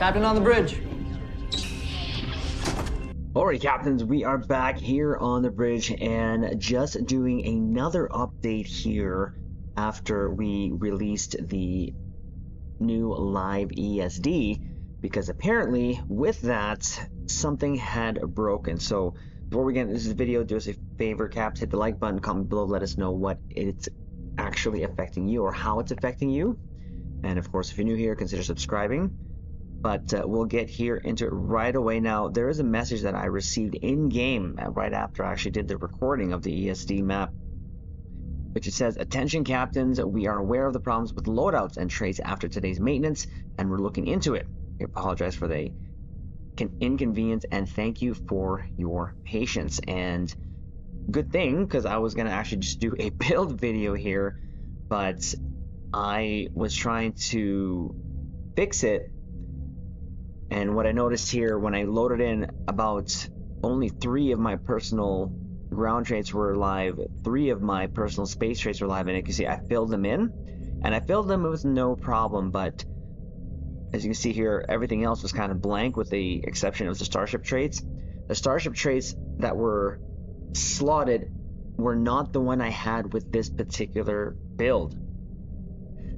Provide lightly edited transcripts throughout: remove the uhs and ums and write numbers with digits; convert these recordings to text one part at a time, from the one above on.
Captain on the bridge. Alright, captains, we are back here on the bridge and just doing another update here after we released the new live ESD, because apparently with that something had broken. So before we get into this video, do us a favor, caps, hit the like button, comment below, let us know what it's actually affecting you or how it's affecting you. And of course, if you're new here, consider subscribing. But we'll get here into it right away. Now, there is a message that I received in-game right after I actually did the recording of the ESD map, which it says, "Attention captains, we are aware of the problems with loadouts and traits after today's maintenance, and we're looking into it. We apologize for the inconvenience and thank you for your patience." And good thing, because I was going to actually just do a build video here, but I was trying to fix it. And what I noticed here, when I loaded in, about only 3 of my personal ground traits were live, 3 of my personal space traits were live, and you can see I filled them in, and I filled them with no problem, but as you can see here, everything else was kind of blank with the exception of the starship traits. The starship traits that were slotted were not the one I had with this particular build.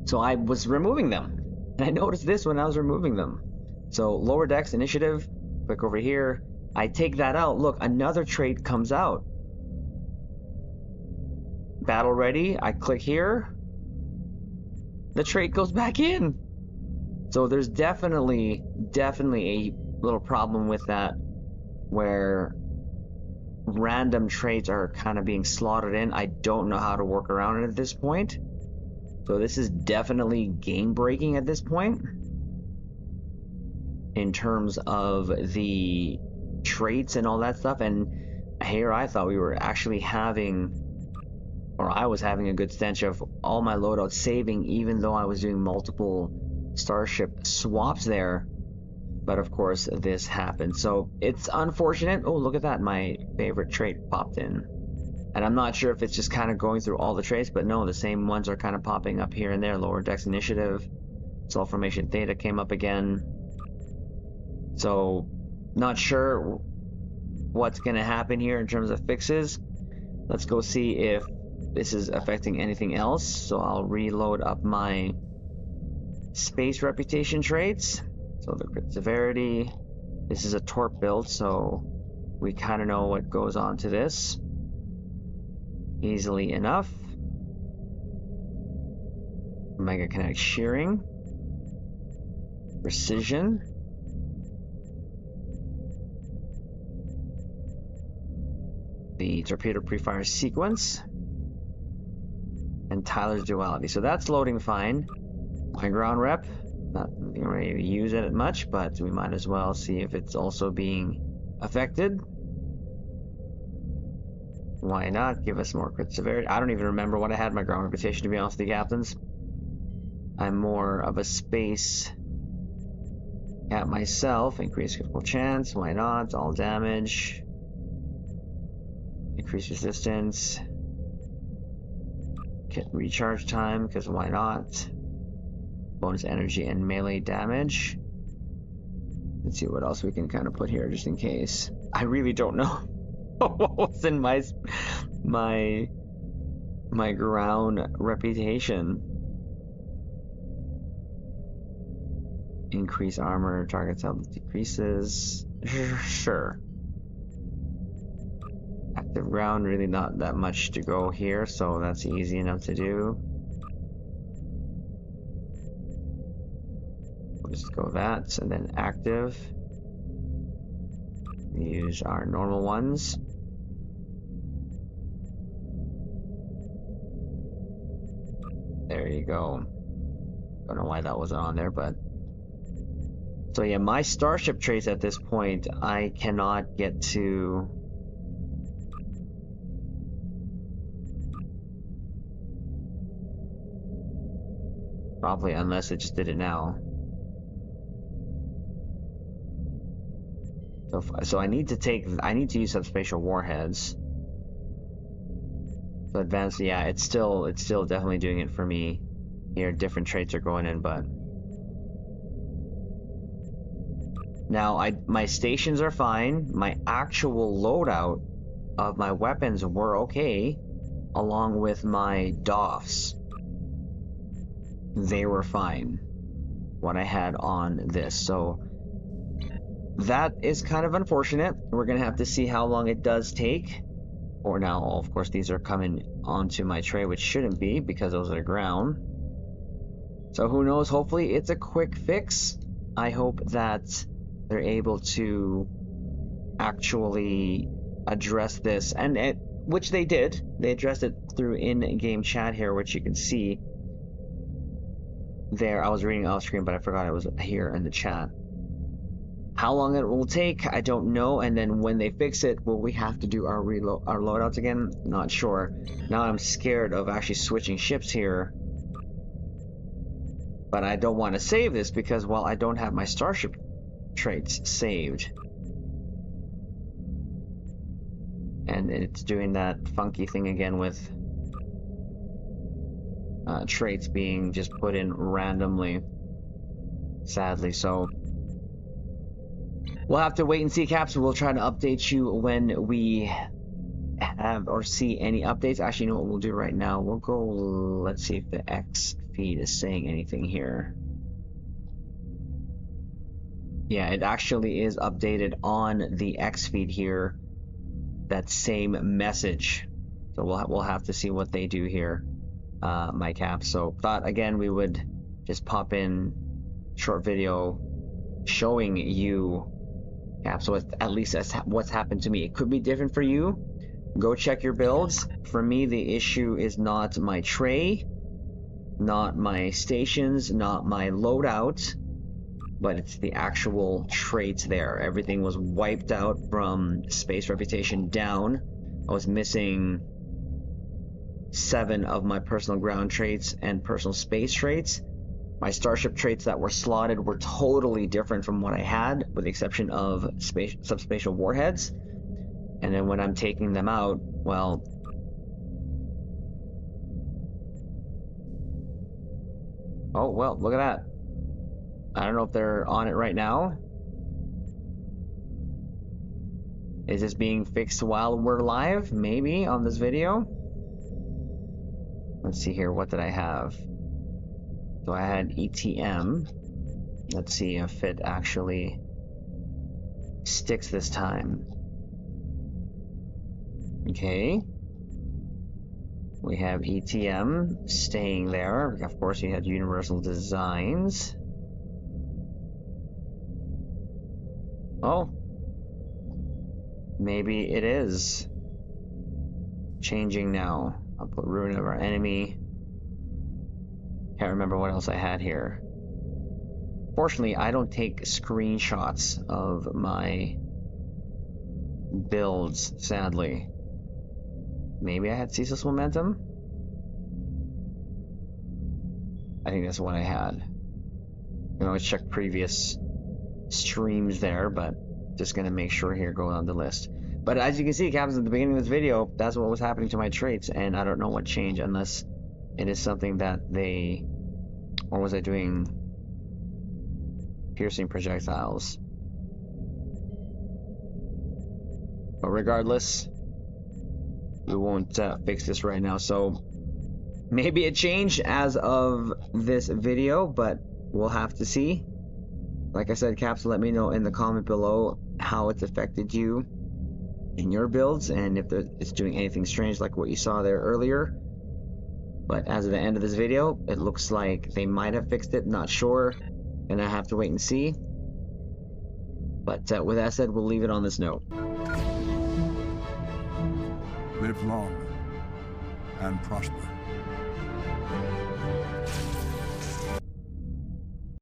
So I was removing them, and I noticed this when I was removing them. So lower decks initiative, click over here, I take that out, look, another trait comes out. Battle ready, I click here, the trait goes back in. So there's definitely a little problem with that, where random traits are kind of being slotted in. I don't know how to work around it at this point. So this is definitely game breaking at this point, in terms of the traits and all that stuff. And here I thought we were actually having, or I was having, a good stench of all my loadouts saving, even though I was doing multiple starship swaps there. But of course this happened, so it's unfortunate. Oh, look at that, my favorite trait popped in. And I'm not sure if it's just kind of going through all the traits, but no, the same ones are kind of popping up here and there. Lower decks initiative, Soul Formation Theta came up again. So not sure what's going to happen here in terms of fixes. Let's go see if this is affecting anything else. So I'll reload up my space reputation traits. So the crit severity, this is a torp build, so we kind of know what goes on to this easily enough. Mega kinetic shearing, precision, the torpedo pre-fire sequence, and Tyler's duality. So that's loading fine. My ground rep, not ready to use it much, but we might as well see if it's also being affected. Why not? Give us more crit severity. I don't even remember what I had my ground reputation, to be honest with the captains. I'm more of a space at myself. Increase critical chance. Why not? All damage. Increase resistance. Get recharge time, because why not? Bonus energy and melee damage. Let's see what else we can kind of put here just in case. I really don't know what's in my ground reputation. Increase armor, target's health decreases. Sure. Active ground, really not that much to go here, so that's easy enough to do. We'll just go that, and then active. Use our normal ones. There you go. Don't know why that wasn't on there, but... So yeah, my starship traits at this point, I cannot get to... Probably, unless it just did it now. So I need to use subspatial warheads. So advanced, yeah, it's still definitely doing it for me. Here, different traits are going in, but Now, my stations are fine. My actual loadout of my weapons were okay, along with my DOFs. They were fine, what I had on this. So that is kind of unfortunate. We're gonna have to see how long it does take. Or now, of course, these are coming onto my tray, which shouldn't be because those are ground. So who knows? Hopefully it's a quick fix. I hope that they're able to actually address this, and which they did. They addressed it through in-game chat here, which you can see there. I was reading off screen, but I forgot it was here in the chat. How long it will take, I don't know. And then when they fix it, will we have to do our loadouts again? Not sure. Now I'm scared of actually switching ships here. But I don't want to save this because, well, I don't have my starship traits saved. And it's doing that funky thing again with traits being just put in randomly, sadly. So we'll have to wait and see, Caps. We'll try to update you when we have or see any updates. Actually, you know what we'll do right now? We'll go, let's see if the X feed is saying anything here. Yeah, it actually is updated on the X feed here. That same message. So we'll have to see what they do here, my Caps. So thought again we would just pop in short video showing you, Caps, so at least that's what's happened to me. It could be different for you. Go check your builds. For me, the issue is not my tray, not my stations, not my loadout, but it's the actual traits there. Everything was wiped out from space reputation down. I was missing 7 of my personal ground traits and personal space traits. My starship traits that were slotted were totally different from what I had, with the exception of subspatial warheads. And then when I'm taking them out, well, oh, well, look at that. I don't know if they're on it right now. Is this being fixed while we're live? Maybe on this video. Let's see here. What did I have? So I had ETM. Let's see if it actually sticks this time. Okay. We have ETM staying there. Of course, you had Universal Designs. Oh, maybe it is changing now. I'll put Ruin of Our Enemy. Can't remember what else I had here. Fortunately, I don't take screenshots of my builds, sadly. Maybe I had Ceaseless Momentum? I think that's what I had. You can always check previous streams there, but just gonna make sure here, go on the list. But as you can see, Caps, at the beginning of this video, that's what was happening to my traits, and I don't know what changed unless it is something that they, or was I doing piercing projectiles? But regardless, we won't fix this right now. So maybe it changed as of this video, but we'll have to see. Like I said, Caps, let me know in the comment below how it's affected you in your builds, and if it's doing anything strange like what you saw there earlier. But as of the end of this video, it looks like they might have fixed it. Not sure. Gonna have to wait and see. But with that said, we'll leave it on this note. Live long and prosper.